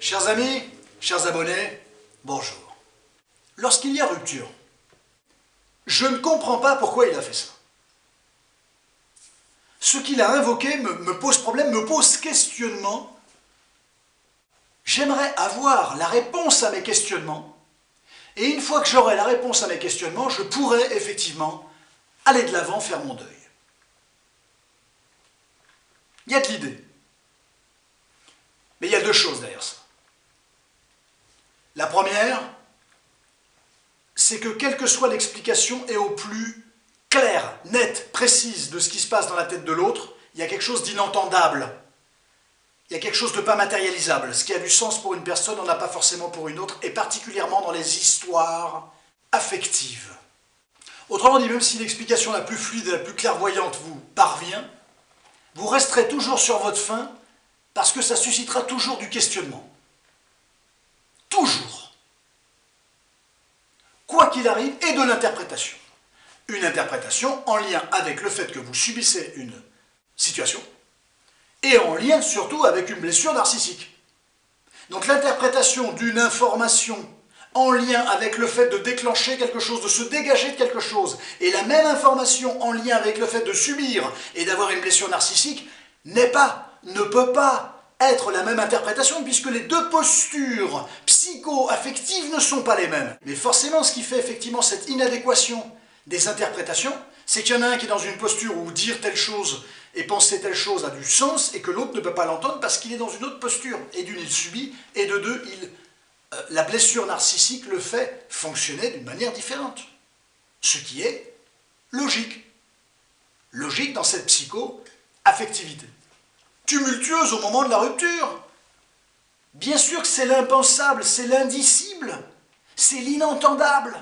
Chers amis, chers abonnés, bonjour. Lorsqu'il y a rupture, je ne comprends pas pourquoi il a fait ça. Ce qu'il a invoqué me pose problème, me pose questionnement. J'aimerais avoir la réponse à mes questionnements, et une fois que j'aurai la réponse à mes questionnements, je pourrai effectivement aller de l'avant, faire mon deuil. Il y a de l'idée. Mais il y a deux choses derrière ça. La première, c'est que quelle que soit l'explication est au plus claire, nette, précise de ce qui se passe dans la tête de l'autre, il y a quelque chose d'inentendable. Il y a quelque chose de pas matérialisable. Ce qui a du sens pour une personne, on n'a pas forcément pour une autre, et particulièrement dans les histoires affectives. Autrement dit, même si l'explication la plus fluide et la plus clairvoyante vous parvient, vous resterez toujours sur votre faim parce que ça suscitera toujours du questionnement. Toujours. Quoi qu'il arrive, et de l'interprétation. Une interprétation en lien avec le fait que vous subissez une situation, et en lien surtout avec une blessure narcissique. Donc l'interprétation d'une information en lien avec le fait de déclencher quelque chose, de se dégager de quelque chose, et la même information en lien avec le fait de subir et d'avoir une blessure narcissique, ne peut pas être la même interprétation, puisque les deux postures psycho-affectives ne sont pas les mêmes. Mais forcément, ce qui fait effectivement cette inadéquation des interprétations, c'est qu'il y en a un qui est dans une posture où dire telle chose et penser telle chose a du sens, et que l'autre ne peut pas l'entendre parce qu'il est dans une autre posture. Et d'une, il subit, et de deux, la blessure narcissique le fait fonctionner d'une manière différente. Ce qui est logique. Logique dans cette psycho-affectivité. Tumultueuse au moment de la rupture. Bien sûr que c'est l'impensable, c'est l'indicible, c'est l'inentendable.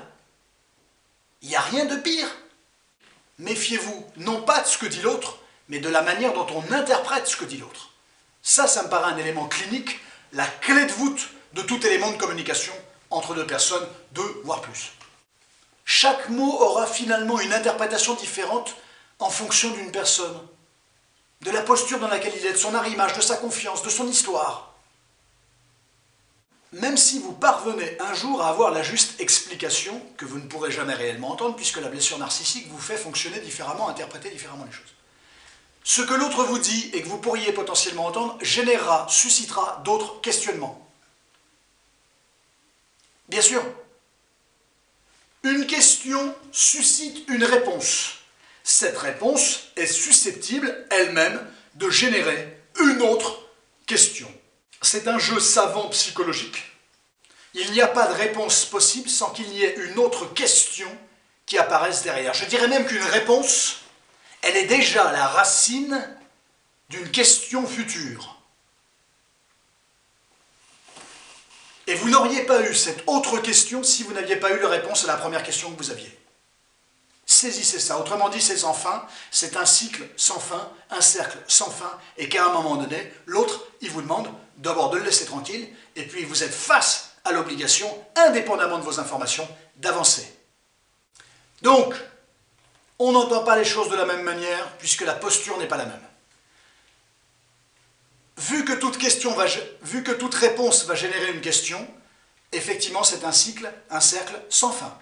Il n'y a rien de pire. Méfiez-vous, non pas de ce que dit l'autre, mais de la manière dont on interprète ce que dit l'autre. Ça me paraît un élément clinique, la clé de voûte de tout élément de communication entre deux personnes, deux voire plus. Chaque mot aura finalement une interprétation différente en fonction d'une personne, de la posture dans laquelle il est, de son arrimage, de sa confiance, de son histoire. Même si vous parvenez un jour à avoir la juste explication, que vous ne pourrez jamais réellement entendre, puisque la blessure narcissique vous fait fonctionner différemment, interpréter différemment les choses. Ce que l'autre vous dit et que vous pourriez potentiellement entendre générera, suscitera d'autres questionnements. Bien sûr, une question suscite une réponse. Cette réponse est susceptible, elle-même, de générer une autre question. C'est un jeu savant psychologique. Il n'y a pas de réponse possible sans qu'il y ait une autre question qui apparaisse derrière. Je dirais même qu'une réponse, elle est déjà la racine d'une question future. Et vous n'auriez pas eu cette autre question si vous n'aviez pas eu la réponse à la première question que vous aviez. Saisissez ça. Autrement dit, c'est sans fin, c'est un cycle sans fin, un cercle sans fin, et qu'à un moment donné, l'autre, il vous demande d'abord de le laisser tranquille, et puis vous êtes face à l'obligation, indépendamment de vos informations, d'avancer. Donc, on n'entend pas les choses de la même manière, puisque la posture n'est pas la même. Vu que toute réponse va générer une question, effectivement, c'est un cycle, un cercle sans fin.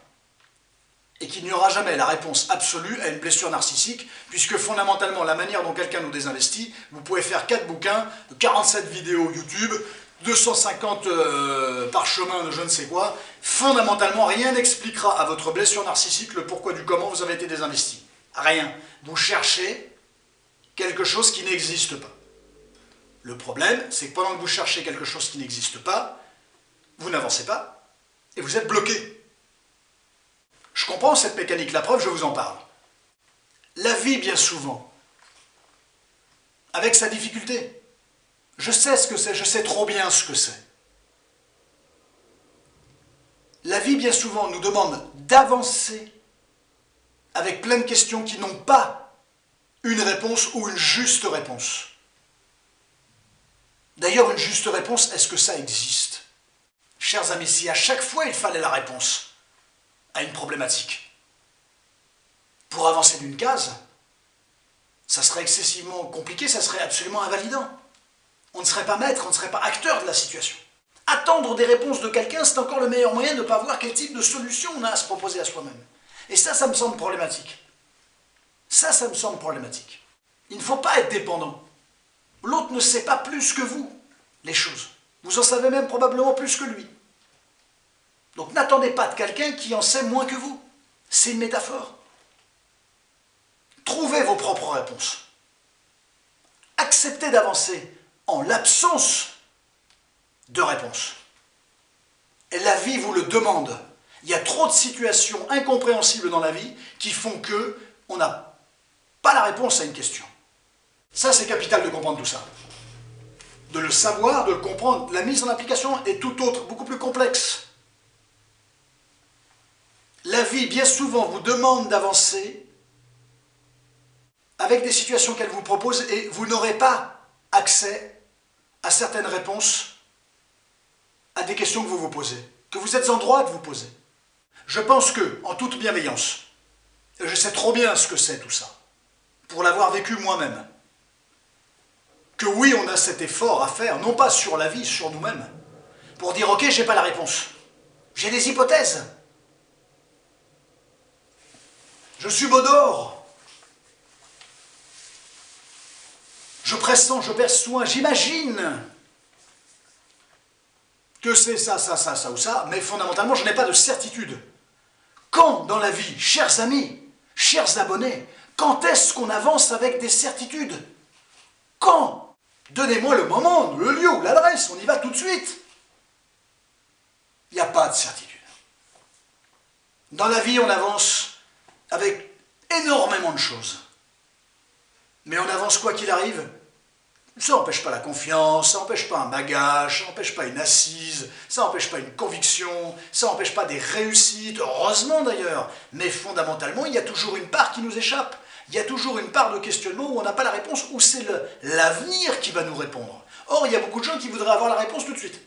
Et qu'il n'y aura jamais la réponse absolue à une blessure narcissique, puisque fondamentalement, la manière dont quelqu'un nous désinvestit, vous pouvez faire 4 bouquins, 47 vidéos YouTube, 250 parchemins de je ne sais quoi, fondamentalement, rien n'expliquera à votre blessure narcissique le pourquoi du comment vous avez été désinvesti. Rien. Vous cherchez quelque chose qui n'existe pas. Le problème, c'est que pendant que vous cherchez quelque chose qui n'existe pas, vous n'avancez pas, et vous êtes bloqué. Je comprends cette mécanique, la preuve, je vous en parle. La vie, bien souvent, avec sa difficulté. Je sais ce que c'est, je sais trop bien ce que c'est. La vie, bien souvent, nous demande d'avancer avec plein de questions qui n'ont pas une réponse ou une juste réponse. D'ailleurs, une juste réponse, est-ce que ça existe? Chers amis, si à chaque fois il fallait la réponse à une problématique, pour avancer d'une case, ça serait excessivement compliqué, ça serait absolument invalidant. On ne serait pas maître, on ne serait pas acteur de la situation. Attendre des réponses de quelqu'un, c'est encore le meilleur moyen de ne pas voir quel type de solution on a à se proposer à soi-même. Et ça me semble problématique. Ça me semble problématique. Il ne faut pas être dépendant. L'autre ne sait pas plus que vous les choses. Vous en savez même probablement plus que lui. Donc n'attendez pas de quelqu'un qui en sait moins que vous. C'est une métaphore. Trouvez vos propres réponses. Acceptez d'avancer en l'absence de réponse. Et la vie vous le demande. Il y a trop de situations incompréhensibles dans la vie qui font qu'on n'a pas la réponse à une question. Ça, c'est capital de comprendre tout ça. De le savoir, de le comprendre. La mise en application est tout autre, beaucoup plus complexe. La vie, bien souvent, vous demande d'avancer avec des situations qu'elle vous propose et vous n'aurez pas accès à certaines réponses à des questions que vous vous posez, que vous êtes en droit de vous poser. Je pense que, en toute bienveillance, et je sais trop bien ce que c'est tout ça, pour l'avoir vécu moi-même, que oui, on a cet effort à faire, non pas sur la vie, sur nous-mêmes, pour dire, ok, j'ai pas la réponse, j'ai des hypothèses, je suis Baudor, je pressens, je perçois, j'imagine que c'est ça ou ça, mais fondamentalement, je n'ai pas de certitude. Quand, dans la vie, chers amis, chers abonnés, quand est-ce qu'on avance avec des certitudes? Quand? Donnez-moi le moment, le lieu ou l'adresse, on y va tout de suite. Il n'y a pas de certitude. Dans la vie, on avance avec énormément de choses. Mais on avance quoi qu'il arrive. Ça n'empêche pas la confiance, ça n'empêche pas un bagage, ça n'empêche pas une assise, ça n'empêche pas une conviction, ça n'empêche pas des réussites, heureusement d'ailleurs. Mais fondamentalement, il y a toujours une part qui nous échappe. Il y a toujours une part de questionnement où on n'a pas la réponse, où c'est l'avenir qui va nous répondre. Or, il y a beaucoup de gens qui voudraient avoir la réponse tout de suite.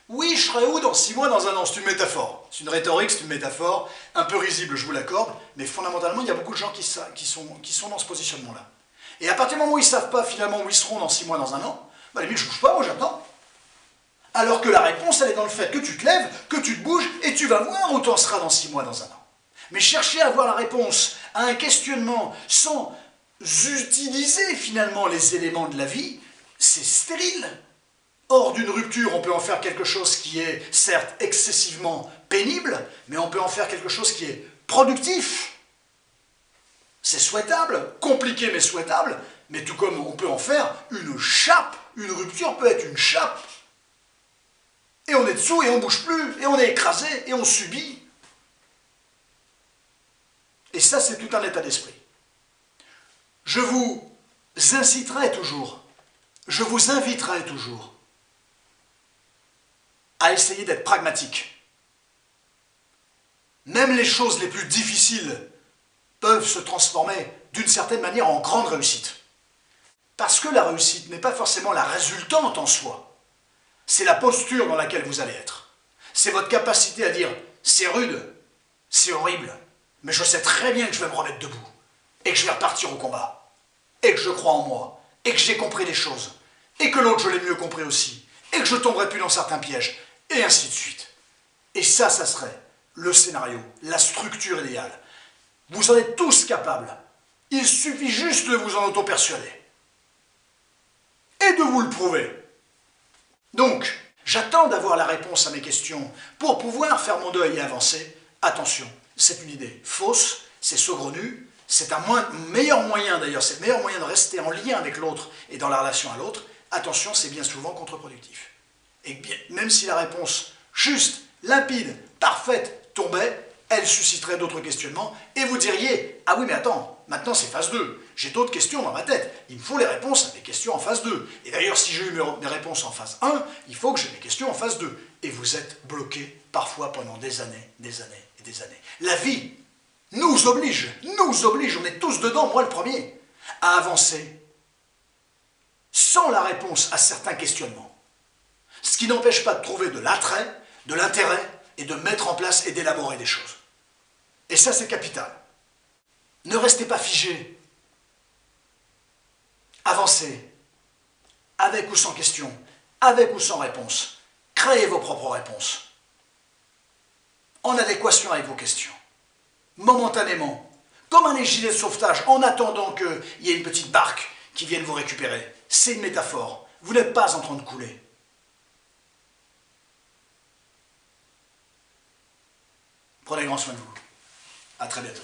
Oui, je serai où dans 6 mois, dans un an? C'est une métaphore. C'est une rhétorique, c'est une métaphore, un peu risible, je vous l'accorde, mais fondamentalement, il y a beaucoup de gens qui sont dans ce positionnement-là. Et à partir du moment où ils ne savent pas finalement où ils seront dans 6 mois, dans un an, bah limite je ne bouge pas, moi j'attends. Alors que la réponse, elle est dans le fait que tu te lèves, que tu te bouges, et tu vas voir où tu en seras dans 6 mois, dans un an. Mais chercher à avoir la réponse à un questionnement sans utiliser finalement les éléments de la vie, c'est stérile. Hors d'une rupture, on peut en faire quelque chose qui est certes excessivement pénible, mais on peut en faire quelque chose qui est productif. C'est souhaitable, compliqué mais souhaitable, mais tout comme on peut en faire une chape, une rupture peut être une chape. Et on est dessous et on ne bouge plus, et on est écrasé, et on subit. Et ça, c'est tout un état d'esprit. Je vous inciterai toujours, je vous inviterai toujours à essayer d'être pragmatique. Même les choses les plus difficiles peuvent se transformer d'une certaine manière en grande réussite. Parce que la réussite n'est pas forcément la résultante en soi. C'est la posture dans laquelle vous allez être. C'est votre capacité à dire « c'est rude, c'est horrible, mais je sais très bien que je vais me remettre debout, et que je vais repartir au combat, et que je crois en moi, et que j'ai compris les choses, et que l'autre je l'ai mieux compris aussi, et que je ne tomberai plus dans certains pièges, et ainsi de suite. » Et ça serait le scénario, la structure idéale. Vous en êtes tous capables. Il suffit juste de vous en auto-persuader. Et de vous le prouver. Donc, j'attends d'avoir la réponse à mes questions pour pouvoir faire mon deuil et avancer. Attention, c'est une idée fausse, c'est saugrenu, c'est un meilleur moyen d'ailleurs, c'est le meilleur moyen de rester en lien avec l'autre et dans la relation à l'autre. Attention, c'est bien souvent contre-productif. Et bien, même si la réponse juste, limpide, parfaite tombait, elle susciterait d'autres questionnements, et vous diriez « Ah oui, mais attends, maintenant c'est phase 2, j'ai d'autres questions dans ma tête, il me faut les réponses à mes questions en phase 2. Et d'ailleurs, si j'ai eu mes réponses en phase 1, il faut que j'ai mes questions en phase 2. » Et vous êtes bloqué parfois pendant des années et des années. La vie nous oblige, on est tous dedans, moi le premier, à avancer sans la réponse à certains questionnements. Ce qui n'empêche pas de trouver de l'attrait, de l'intérêt, et de mettre en place et d'élaborer des choses. Et ça, c'est capital. Ne restez pas figés. Avancez, avec ou sans question, avec ou sans réponse. Créez vos propres réponses, en adéquation avec vos questions, momentanément, comme un gilet de sauvetage, en attendant qu'il y ait une petite barque qui vienne vous récupérer. C'est une métaphore. Vous n'êtes pas en train de couler. Prenez grand soin de vous. À très bientôt.